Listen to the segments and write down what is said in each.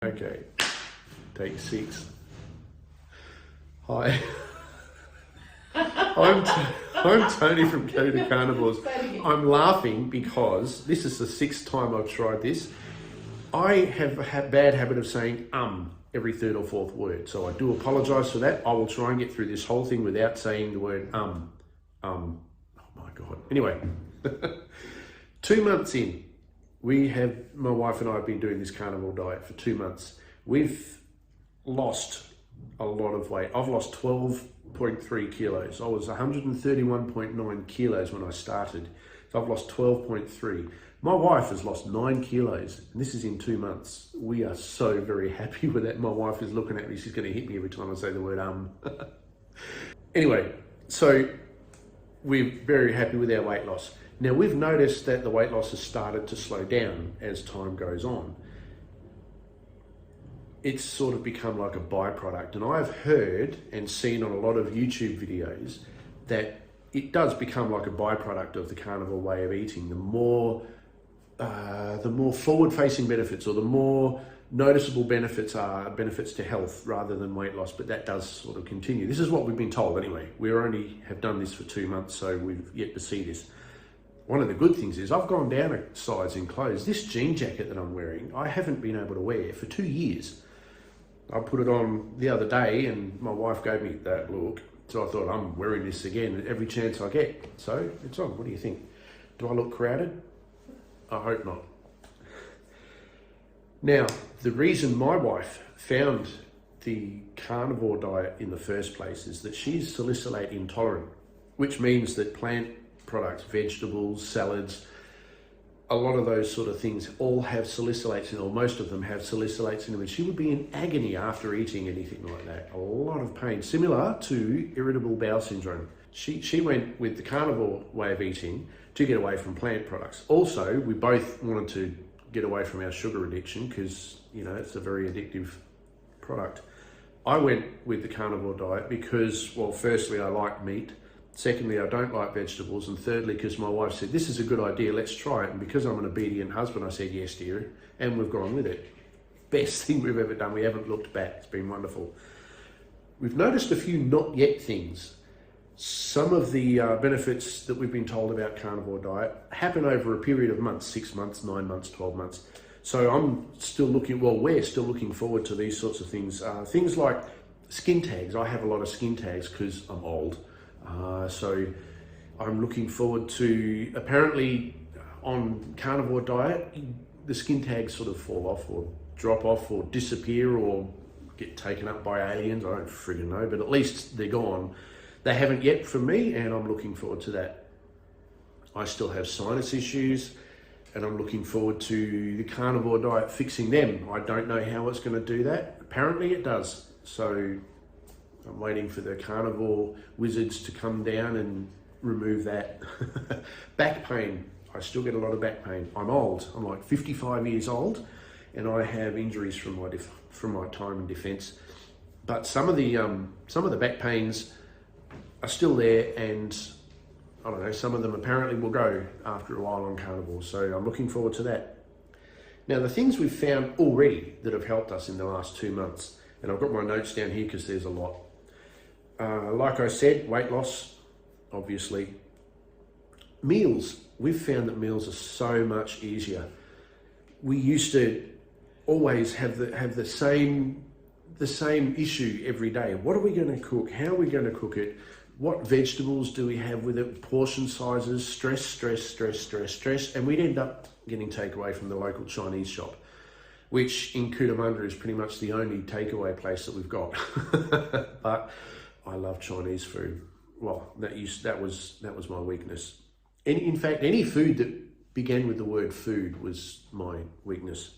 Okay, take 6. Hi, I'm Tony from Coota Carnivores. I'm laughing because this is the 6th time I've tried this. I have a bad habit of saying every 3rd or 4th word, so I do apologise for that. I will try and get through this whole thing without saying the word oh my God. Anyway, 2 months in. My wife and I have been doing this carnivore diet for 2 months. We've lost a lot of weight. I've lost 12.3 kilos. I was 131.9 kilos when I started. So I've lost 12.3. My wife has lost 9 kilos, and this is in 2 months. We are so very happy with that. My wife is looking at me. She's going to hit me every time I say the word Anyway, so we're very happy with our weight loss. Now, we've noticed that the weight loss has started to slow down as time goes on. It's sort of become like a byproduct. And I've heard and seen on a lot of YouTube videos that it does become like a byproduct of the carnivore way of eating. The more forward-facing benefits, or the more noticeable benefits, are benefits to health rather than weight loss, but that does sort of continue. This is what we've been told anyway. We only have done this for 2 months, so we've yet to see this. One of the good things is I've gone down a size in clothes. This jean jacket that I'm wearing, I haven't been able to wear for 2 years. I put it on the other day and my wife gave me that look. So I thought, I'm wearing this again every chance I get. So it's on. What do you think? Do I look crowded? I hope not. Now, the reason my wife found the carnivore diet in the first place is that she's salicylate intolerant, which means that plant products, vegetables, salads, a lot of those sort of things all have salicylates in them, or most of them have salicylates in them, and she would be in agony after eating anything like that. A lot of pain, similar to irritable bowel syndrome. She went with the carnivore way of eating to get away from plant products. Also, we both wanted to get away from our sugar addiction because, you know, it's a very addictive product. I went with the carnivore diet because, well, firstly, I like meat. Secondly, I don't like vegetables. And thirdly, because my wife said, this is a good idea, let's try it. And because I'm an obedient husband, I said, yes, dear. And we've gone with it. Best thing we've ever done. We haven't looked back. It's been wonderful. We've noticed a few not yet things. Some of the benefits that we've been told about carnivore diet happen over a period of months, 6 months, 9 months, 12 months. So we're still looking forward to these sorts of things. Things like skin tags. I have a lot of skin tags because I'm old. So I'm looking forward to, apparently on carnivore diet, the skin tags sort of fall off or drop off or disappear or get taken up by aliens. I don't friggin' know, but at least they're gone. They haven't yet for me, and I'm looking forward to that. I still have sinus issues, and I'm looking forward to the carnivore diet fixing them. I don't know how it's going to do that. Apparently it does. So I'm waiting for the carnivore wizards to come down and remove that. Back pain. I still get a lot of back pain. I'm old. I'm like 55 years old, and I have injuries from my time in defence. But some of the back pains are still there, and I don't know, some of them apparently will go after a while on carnivore. So I'm looking forward to that. Now, the things we've found already that have helped us in the last 2 months, and I've got my notes down here because there's a lot. Like I said, weight loss, obviously. Meals. We've found that meals are so much easier. We used to always have the same issue every day. What are we going to cook? How are we going to cook it? What vegetables do we have with it? Portion sizes, stress. And we'd end up getting takeaway from the local Chinese shop, which in Coota is pretty much the only takeaway place that we've got. But I love Chinese food. Well, that was my weakness. In fact, any food that began with the word food was my weakness.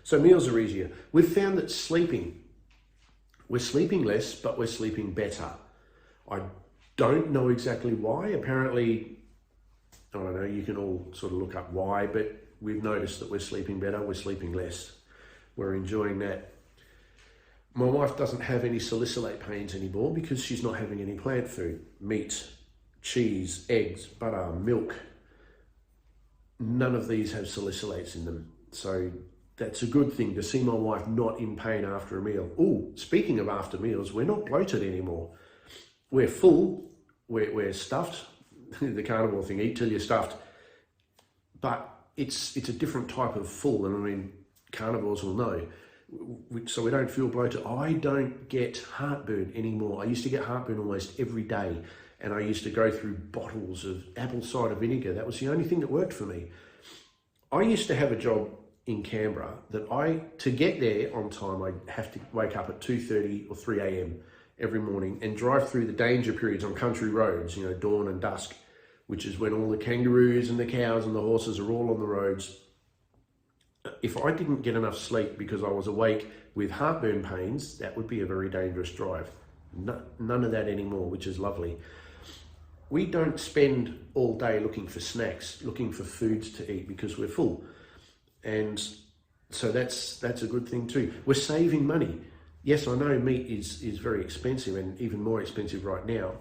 So meals are easier. We've found that we're sleeping less, but we're sleeping better. I don't know exactly why. Apparently, I don't know, you can all sort of look up why, but we've noticed that we're sleeping better, we're sleeping less. We're enjoying that. My wife doesn't have any salicylate pains anymore because she's not having any plant food. Meat, cheese, eggs, butter, milk. None of these have salicylates in them. So that's a good thing to see my wife not in pain after a meal. Oh, speaking of after meals, we're not bloated anymore. We're full, we're stuffed. The carnivore thing, eat till you're stuffed. But it's a different type of full, and I mean, carnivores will know. So we don't feel bloated. I don't get heartburn anymore. I used to get heartburn almost every day, and I used to go through bottles of apple cider vinegar. That was the only thing that worked for me. I used to have a job in Canberra that to get there on time, I'd have to wake up at 2:30 or 3 a.m. every morning and drive through the danger periods on country roads, dawn and dusk, which is when all the kangaroos and the cows and the horses are all on the roads. If I didn't get enough sleep because I was awake with heartburn pains, that would be a very dangerous drive. None of that anymore, which is lovely. We don't spend all day looking for snacks, looking for foods to eat because we're full. And so that's a good thing too. We're saving money. Yes, I know meat is very expensive, and even more expensive right now.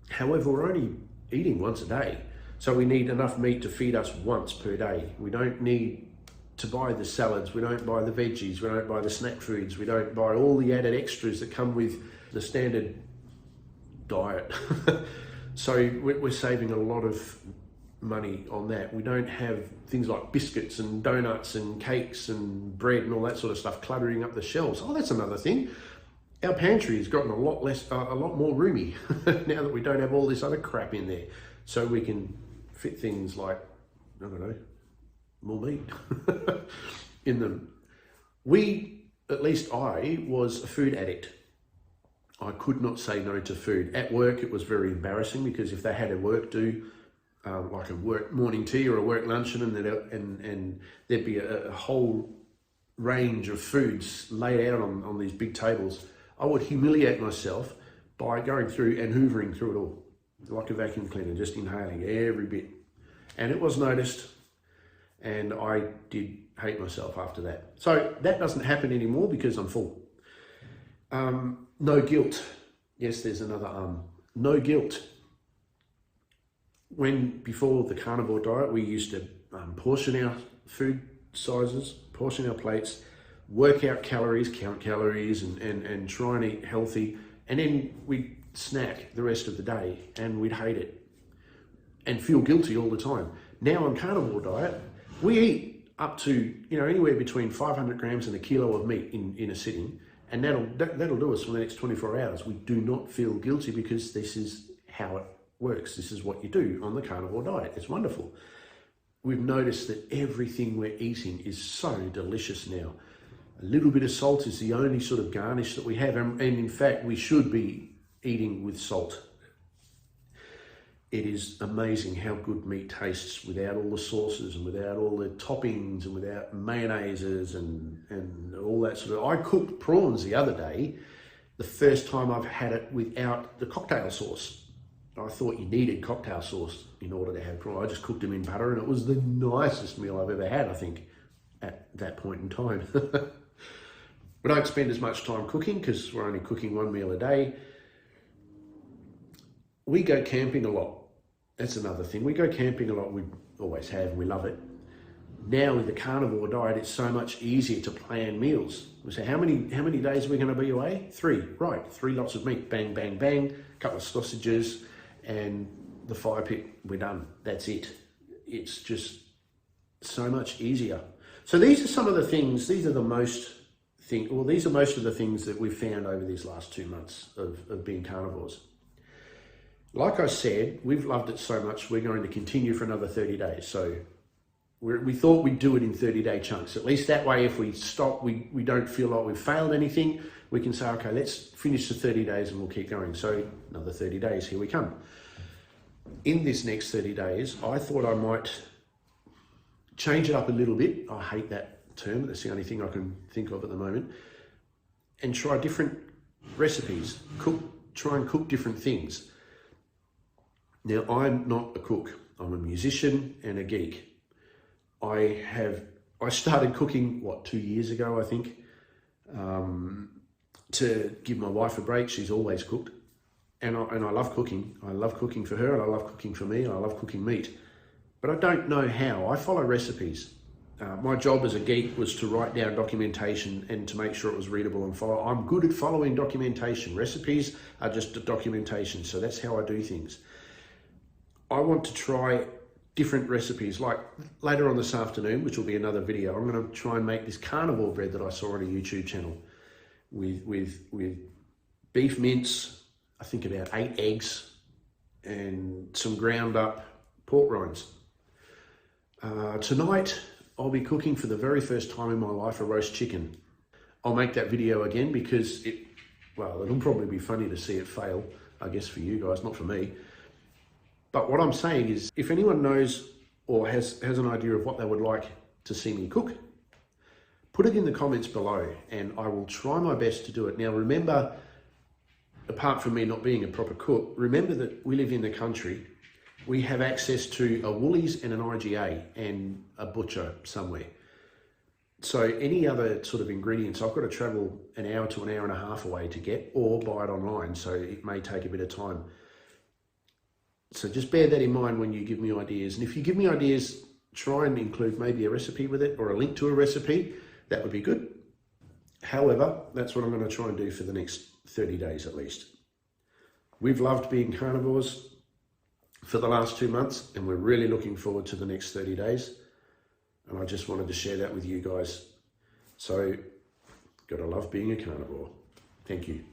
However, we're only eating once a day. So we need enough meat to feed us once per day. We don't need to buy the salads, we don't buy the veggies, we don't buy the snack foods, we don't buy all the added extras that come with the standard diet. So we're saving a lot of money on that. We don't have things like biscuits and donuts and cakes and bread and all that sort of stuff cluttering up the shelves. Oh, that's another thing. Our pantry has gotten a lot more roomy now that we don't have all this other crap in there. So we can fit things like, I don't know, more meat in them. At least I was a food addict. I could not say no to food. At work, it was very embarrassing because if they had a work do, like a work morning tea or a work luncheon, and there'd be a whole range of foods laid out on these big tables, I would humiliate myself by going through and hoovering through it all, like a vacuum cleaner, just inhaling every bit. And it was noticed, and I did hate myself after that. So that doesn't happen anymore because I'm full. No guilt. Yes, there's another no guilt. Before the carnivore diet, we used to portion our food sizes, portion our plates, work out calories, count calories, and try and eat healthy. And then we'd snack the rest of the day, and we'd hate it and feel guilty all the time. Now on carnivore diet, we eat up to anywhere between 500 grams and a kilo of meat in a sitting, and that'll do us for the next 24 hours. We do not feel guilty because this is how it works. This is what you do on the carnivore diet. It's wonderful. We've noticed that everything we're eating is so delicious now. A little bit of salt is the only sort of garnish that we have, and in fact we should be eating with salt. It is amazing how good meat tastes without all the sauces and without all the toppings and without mayonnaises and all that sort of. I cooked prawns the other day, the first time I've had it without the cocktail sauce. I thought you needed cocktail sauce in order to have prawn. I just cooked them in butter, and it was the nicest meal I've ever had, I think, at that point in time. We don't spend as much time cooking because we're only cooking one meal a day. We go camping a lot. That's another thing. We go camping a lot. We always have, and we love it. Now with the carnivore diet, it's so much easier to plan meals. We say, how many days are we going to be away? 3. Right, 3 lots of meat. Bang, bang, bang. A couple of sausages and the fire pit. We're done. That's it. It's just so much easier. So these are some of the things. These are most of the things that we've found over these last 2 months of being carnivores. Like I said, we've loved it so much, we're going to continue for another 30 days. So we thought we'd do it in 30-day chunks. At least that way, if we stop, we don't feel like we've failed anything. We can say, okay, let's finish the 30 days and we'll keep going. So another 30 days, here we come. In this next 30 days, I thought I might change it up a little bit. I hate that term. That's the only thing I can think of at the moment. And try different recipes. Try and cook different things. Now, I'm not a cook. I'm a musician and a geek. I started cooking, 2 years ago, I think, to give my wife a break. She's always cooked. And I love cooking. I love cooking for her, and I love cooking for me, and I love cooking meat. But I don't know how. I follow recipes. My job as a geek was to write down documentation and to make sure it was readable and follow. I'm good at following documentation. Recipes are just a documentation, so that's how I do things. I want to try different recipes, like later on this afternoon, which will be another video. I'm going to try and make this carnivore bread that I saw on a YouTube channel with beef mince, I think about 8 eggs, and some ground up pork rinds. Tonight, I'll be cooking for the very first time in my life a roast chicken. I'll make that video again because it'll probably be funny to see it fail, I guess for you guys, not for me. But what I'm saying is, if anyone knows or has an idea of what they would like to see me cook, put it in the comments below and I will try my best to do it. Now remember, apart from me not being a proper cook, remember that we live in the country. We have access to a Woolies and an IGA and a butcher somewhere. So any other sort of ingredients, I've got to travel an hour to an hour and a half away to get, or buy it online, so it may take a bit of time. So just bear that in mind when you give me ideas. And if you give me ideas, try and include maybe a recipe with it or a link to a recipe. That would be good. However, that's what I'm going to try and do for the next 30 days at least. We've loved being carnivores for the last 2 months, and we're really looking forward to the next 30 days. And I just wanted to share that with you guys. So, gotta love being a carnivore. Thank you.